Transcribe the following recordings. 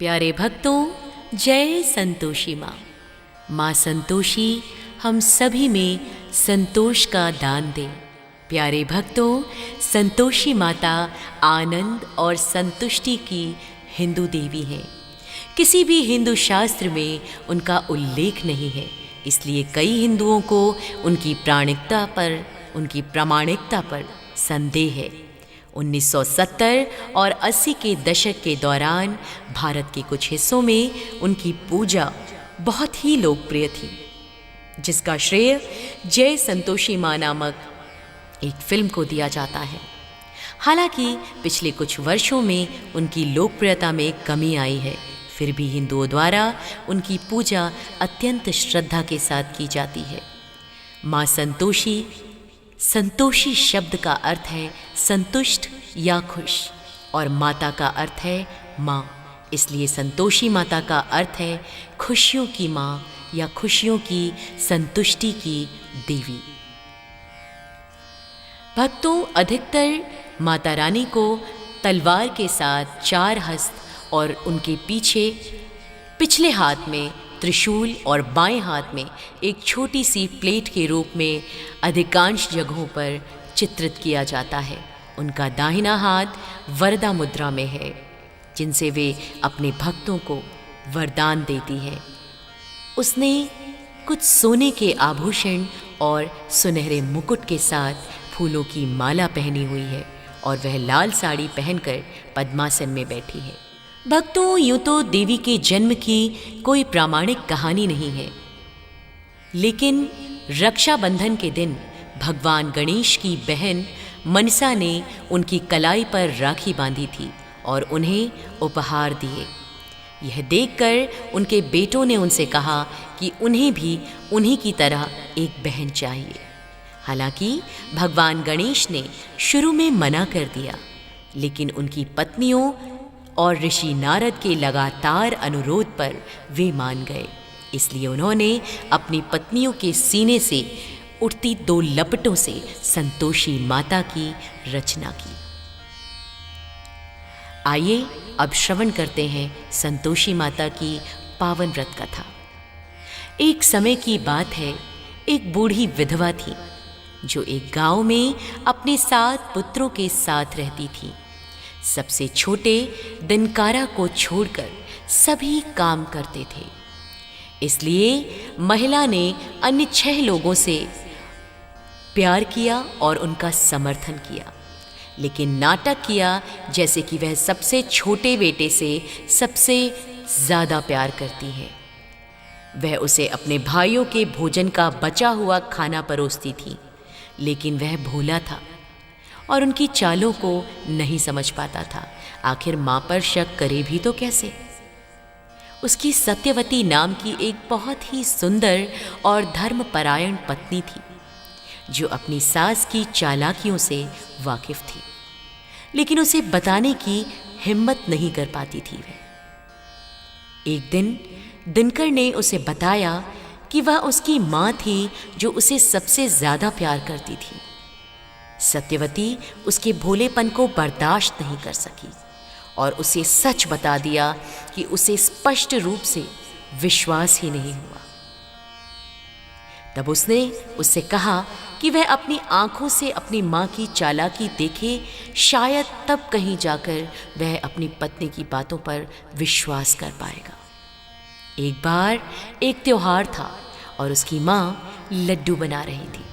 प्यारे भक्तों, जय संतोषी माँ। माँ संतोषी हम सभी में संतोष का दान दे। प्यारे भक्तों, संतोषी माता आनंद और संतुष्टि की हिंदू देवी हैं। किसी भी हिंदू शास्त्र में उनका उल्लेख नहीं है, इसलिए कई हिंदुओं को उनकी प्रामाणिकता पर संदेह है। 1970 और 80 के दशक के दौरान भारत के कुछ हिस्सों में उनकी पूजा बहुत ही लोकप्रिय थी, जिसका श्रेय जय संतोषी माँ नामक एक फिल्म को दिया जाता है। हालांकि पिछले कुछ वर्षों में उनकी लोकप्रियता में कमी आई है, फिर भी हिंदुओं द्वारा उनकी पूजा अत्यंत श्रद्धा के साथ की जाती है। माँ संतोषी शब्द का अर्थ है संतुष्ट या खुश, और माता का अर्थ है माँ, इसलिए संतोषी माता का अर्थ है खुशियों की माँ या खुशियों की संतुष्टि की देवी। भक्तों, अधिकतर माता रानी को तलवार के साथ 4 हस्त और उनके पिछले हाथ में त्रिशूल और बाएं हाथ में एक छोटी सी प्लेट के रूप में अधिकांश जगहों पर चित्रित किया जाता है। उनका दाहिना हाथ वरदा मुद्रा में है, जिनसे वे अपने भक्तों को वरदान देती है। उसने कुछ सोने के आभूषण और सुनहरे मुकुट के साथ फूलों की माला पहनी हुई है और वह लाल साड़ी पहनकर पद्मासन में बैठी है। भक्तों, यूं तो देवी के जन्म की कोई प्रामाणिक कहानी नहीं है, लेकिन रक्षाबंधन के दिन भगवान गणेश की बहन मनसा ने उनकी कलाई पर राखी बांधी थी और उन्हें उपहार दिए। यह देखकर उनके बेटों ने उनसे कहा कि उन्हें भी उन्हीं की तरह एक बहन चाहिए। हालांकि भगवान गणेश ने शुरू में मना कर दिया, लेकिन उनकी पत्नियों और ऋषि नारद के लगातार अनुरोध पर वे मान गए। इसलिए उन्होंने अपनी पत्नियों के सीने से उठती 2 लपटों से संतोषी माता की रचना की। आइए अब श्रवण करते हैं संतोषी माता की पावन व्रत कथा। एक समय की बात है, एक बूढ़ी विधवा थी जो एक गांव में अपने 7 पुत्रों के साथ रहती थी। सबसे छोटे दिनकारा को छोड़कर सभी काम करते थे, इसलिए महिला ने अन्य 6 लोगों से प्यार किया और उनका समर्थन किया, लेकिन नाटक किया जैसे कि वह सबसे छोटे बेटे से सबसे ज़्यादा प्यार करती है। वह उसे अपने भाइयों के भोजन का बचा हुआ खाना परोसती थी, लेकिन वह भोला था और उनकी चालों को नहीं समझ पाता था। आखिर माँ पर शक करे भी तो कैसे। उसकी सत्यवती नाम की एक बहुत ही सुंदर और धर्मपरायण पत्नी थी, जो अपनी सास की चालाकियों से वाकिफ थी, लेकिन उसे बताने की हिम्मत नहीं कर पाती थी। वह एक दिन दिनकर ने उसे बताया कि वह उसकी माँ थी जो उसे सबसे ज़्यादा प्यार करती थी। सत्यवती उसके भोलेपन को बर्दाश्त नहीं कर सकी और उसे सच बता दिया कि उसे स्पष्ट रूप से विश्वास ही नहीं हुआ। तब उसने उससे कहा कि वह अपनी आंखों से अपनी माँ की चालाकी देखे, शायद तब कहीं जाकर वह अपनी पत्नी की बातों पर विश्वास कर पाएगा। एक बार एक त्योहार था और उसकी माँ लड्डू बना रही थी।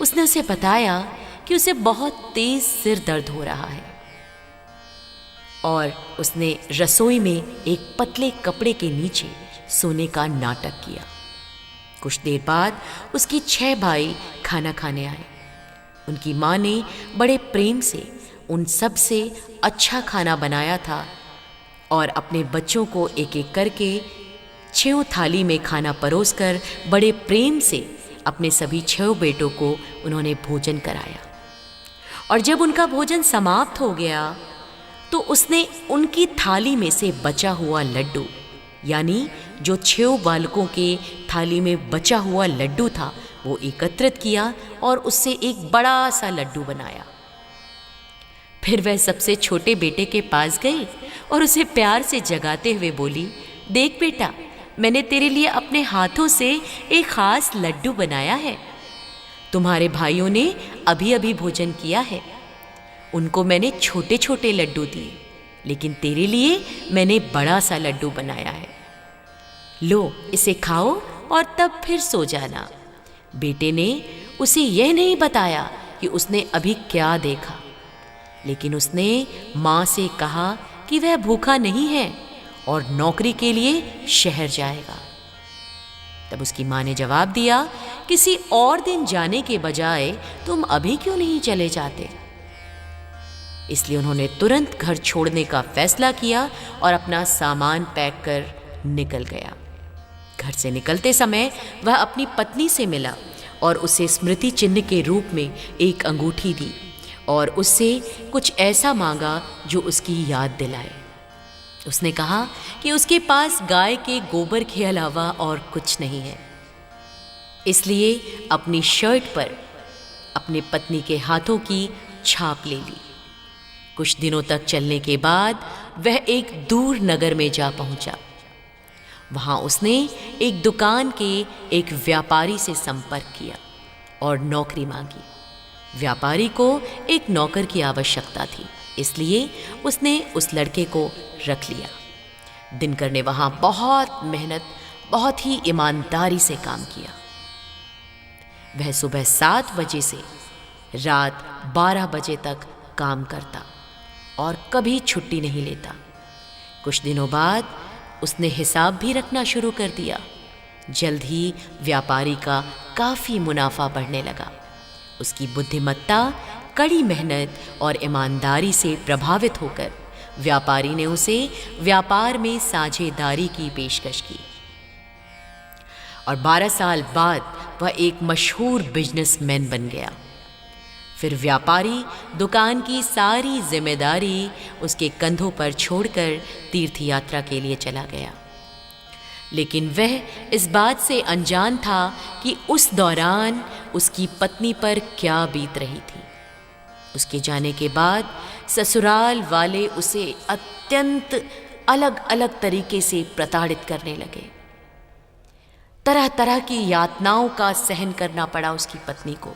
उसने उसे बताया कि उसे बहुत तेज सिर दर्द हो रहा है और उसने रसोई में एक पतले कपड़े के नीचे सोने का नाटक किया। कुछ देर बाद उसके 6 भाई खाना खाने आए। उनकी माँ ने बड़े प्रेम से उन सब से अच्छा खाना बनाया था और अपने बच्चों को एक एक करके 6 थाली में खाना परोसकर बड़े प्रेम से अपने सभी 6 बेटों को उन्होंने भोजन कराया। और जब उनका भोजन समाप्त हो गया तो उसने उनकी थाली में से बचा हुआ लड्डू, यानी जो 6 बालकों के थाली में बचा हुआ लड्डू था, वो एकत्रित किया और उससे एक बड़ा सा लड्डू बनाया। फिर वह सबसे छोटे बेटे के पास गई और उसे प्यार से जगाते हुए बोली, देख बेटा, मैंने तेरे लिए अपने हाथों से एक खास लड्डू बनाया है। तुम्हारे भाइयों ने अभी अभी भोजन किया है। उनको मैंने छोटे छोटे लड्डू दिए, लेकिन तेरे लिए मैंने बड़ा सा लड्डू बनाया है। लो, इसे खाओ और तब फिर सो जाना। बेटे ने उसे यह नहीं बताया कि उसने अभी क्या देखा, लेकिन उसने माँ से कहा कि वह भूखा नहीं है और नौकरी के लिए शहर जाएगा। तब उसकी माँ ने जवाब दिया, किसी और दिन जाने के बजाय तुम अभी क्यों नहीं चले जाते? इसलिए उन्होंने तुरंत घर छोड़ने का फैसला किया और अपना सामान पैक कर निकल गया। घर से निकलते समय वह अपनी पत्नी से मिला और उसे स्मृति चिन्ह के रूप में एक अंगूठी दी और उससे कुछ ऐसा मांगा जो उसकी याद दिलाए। उसने कहा कि उसके पास गाय के गोबर के अलावा और कुछ नहीं है, इसलिए अपनी शर्ट पर अपने पत्नी के हाथों की छाप ले ली। कुछ दिनों तक चलने के बाद वह एक दूर नगर में जा पहुंचा। वहां उसने एक दुकान के एक व्यापारी से संपर्क किया और नौकरी मांगी। व्यापारी को एक नौकर की आवश्यकता थी, इसलिए उसने उस लड़के को रख लिया। दिनकर ने वहां बहुत मेहनत, बहुत ही ईमानदारी से काम किया। वह सुबह 7 बजे से रात 12 बजे तक काम करता और कभी छुट्टी नहीं लेता। कुछ दिनों बाद उसने हिसाब भी रखना शुरू कर दिया। जल्द ही व्यापारी का काफ़ी मुनाफा बढ़ने लगा। उसकी बुद्धिमत्ता, कड़ी मेहनत और ईमानदारी से प्रभावित होकर व्यापारी ने उसे व्यापार में साझेदारी की पेशकश की और 12 साल बाद वह एक मशहूर बिजनेसमैन बन गया। फिर व्यापारी दुकान की सारी जिम्मेदारी उसके कंधों पर छोड़कर तीर्थ यात्रा के लिए चला गया। लेकिन वह इस बात से अनजान था कि उस दौरान उसकी पत्नी पर क्या बीत रही थी। उसके जाने के बाद ससुराल वाले उसे अत्यंत अलग अलग तरीके से प्रताड़ित करने लगे। तरह तरह की यातनाओं का सहन करना पड़ा उसकी पत्नी को।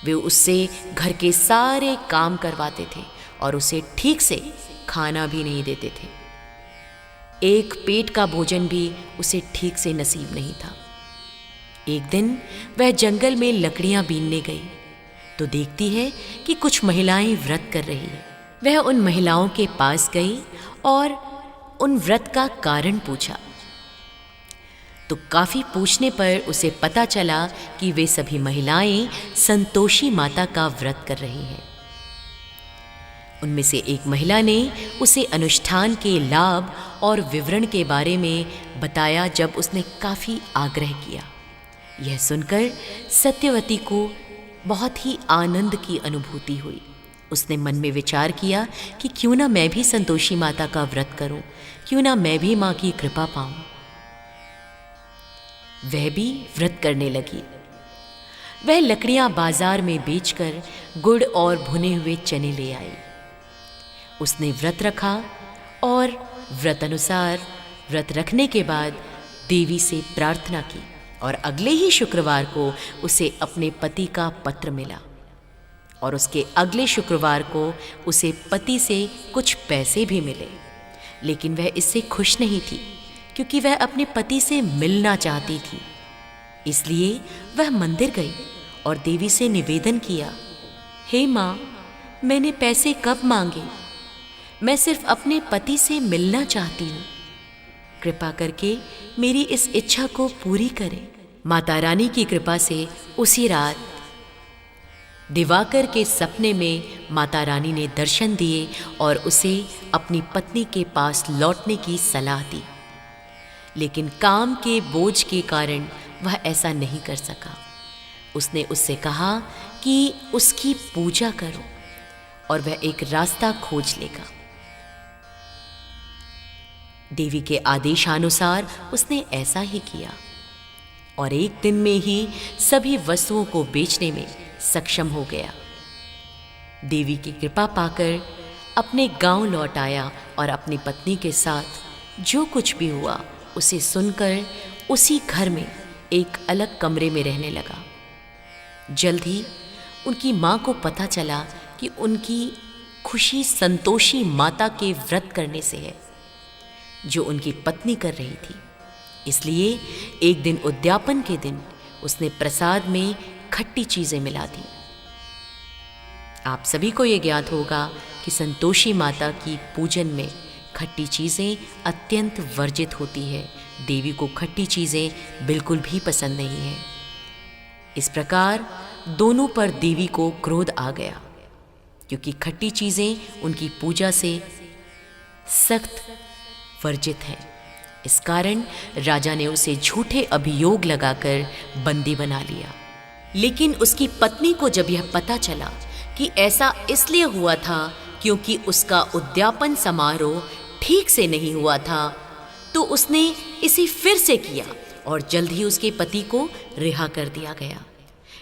वे उससे घर के सारे काम करवाते थे और उसे ठीक से खाना भी नहीं देते थे। एक पेट का भोजन भी उसे ठीक से नसीब नहीं था। एक दिन वह जंगल में लकड़ियां बीनने गई तो देखती है कि कुछ महिलाएं व्रत कर रही हैं। वह उन महिलाओं के पास गई और उन व्रत का कारण पूछा तो काफ़ी पूछने पर उसे पता चला कि वे सभी महिलाएं संतोषी माता का व्रत कर रही हैं। उनमें से एक महिला ने उसे अनुष्ठान के लाभ और विवरण के बारे में बताया। जब उसने काफ़ी आग्रह किया, यह सुनकर सत्यवती को बहुत ही आनंद की अनुभूति हुई। उसने मन में विचार किया कि क्यों ना मैं भी संतोषी माता का व्रत करूं, क्यों ना मैं भी माँ की कृपा पाऊं। वह भी व्रत करने लगी। वह लकड़ियां बाजार में बेचकर गुड़ और भुने हुए चने ले आई। उसने व्रत रखा और व्रत अनुसार व्रत रखने के बाद देवी से प्रार्थना की और अगले ही शुक्रवार को उसे अपने पति का पत्र मिला और उसके अगले शुक्रवार को उसे पति से कुछ पैसे भी मिले। लेकिन वह इससे खुश नहीं थी क्योंकि वह अपने पति से मिलना चाहती थी। इसलिए वह मंदिर गई और देवी से निवेदन किया, हे माँ, मैंने पैसे कब मांगे? मैं सिर्फ अपने पति से मिलना चाहती हूँ। कृपा करके मेरी इस इच्छा को पूरी करें। माता रानी की कृपा से उसी रात दिवाकर के सपने में माता रानी ने दर्शन दिए और उसे अपनी पत्नी के पास लौटने की सलाह दी। लेकिन काम के बोझ के कारण वह ऐसा नहीं कर सका। उसने उससे कहा कि उसकी पूजा करो और वह एक रास्ता खोज लेगा। देवी के आदेशानुसार उसने ऐसा ही किया और एक दिन में ही सभी वस्तुओं को बेचने में सक्षम हो गया। देवी की कृपा पाकर अपने गांव लौट आया और अपनी पत्नी के साथ जो कुछ भी हुआ उसे सुनकर उसी घर में एक अलग कमरे में रहने लगा। जल्द ही उनकी माँ को पता चला कि उनकी खुशी संतोषी माता के व्रत करने से है, जो उनकी पत्नी कर रही थी। इसलिए एक दिन उद्यापन के दिन उसने प्रसाद में खट्टी चीजें मिला दी। आप सभी को ये ज्ञात होगा कि संतोषी माता की पूजन में खट्टी चीजें अत्यंत वर्जित होती है। देवी को खट्टी चीजें बिल्कुल भी पसंद नहीं है। इस प्रकार दोनों पर देवी को क्रोध आ गया, क्योंकि खट्टी चीजें उनकी पूजा से सख्त वर्जित है। इस कारण राजा ने उसे झूठे अभियोग लगाकर बंदी बना लिया। लेकिन उसकी पत्नी को जब यह पता चला कि ऐसा इसलिए हुआ था क्योंकि उसका उद्यापन समारोह ठीक से नहीं हुआ था, तो उसने इसे फिर से किया और जल्द ही उसके पति को रिहा कर दिया गया।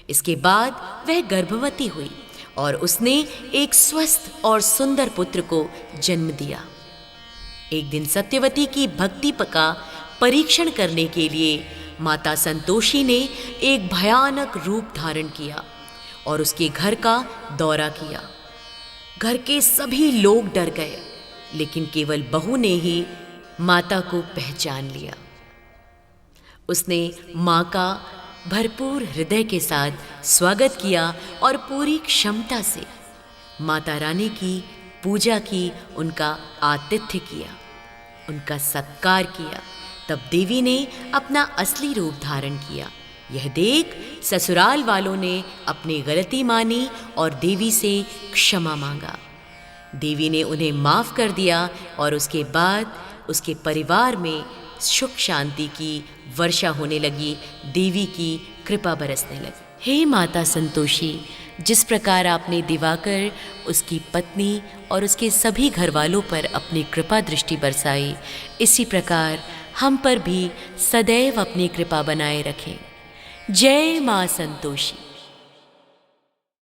इसके बाद वह गर्भवती हुई और उसने एक स्वस्थ और सुंदर पुत्र को जन्म दिया। एक दिन सत्यवती की भक्ति का परीक्षण करने के लिए माता संतोषी ने एक भयानक रूप धारण किया और उसके घर का दौरा किया। घर के सभी लोग डर गए, लेकिन केवल बहू ने ही माता को पहचान लिया। उसने माँ का भरपूर हृदय के साथ स्वागत किया और पूरी क्षमता से माता रानी की पूजा की, उनका आतिथ्य किया, उनका सत्कार किया। तब देवी ने अपना असली रूप धारण किया। यह देख ससुराल वालों ने अपनी गलती मानी और देवी से क्षमा मांगा। देवी ने उन्हें माफ़ कर दिया और उसके बाद उसके परिवार में सुख शांति की वर्षा होने लगी। देवी की कृपा बरसने लगी। हे माता संतोषी, जिस प्रकार आपने दिवाकर, उसकी पत्नी और उसके सभी घर वालों पर अपनी कृपा दृष्टि बरसाई, इसी प्रकार हम पर भी सदैव अपनी कृपा बनाए रखें। जय माँ संतोषी।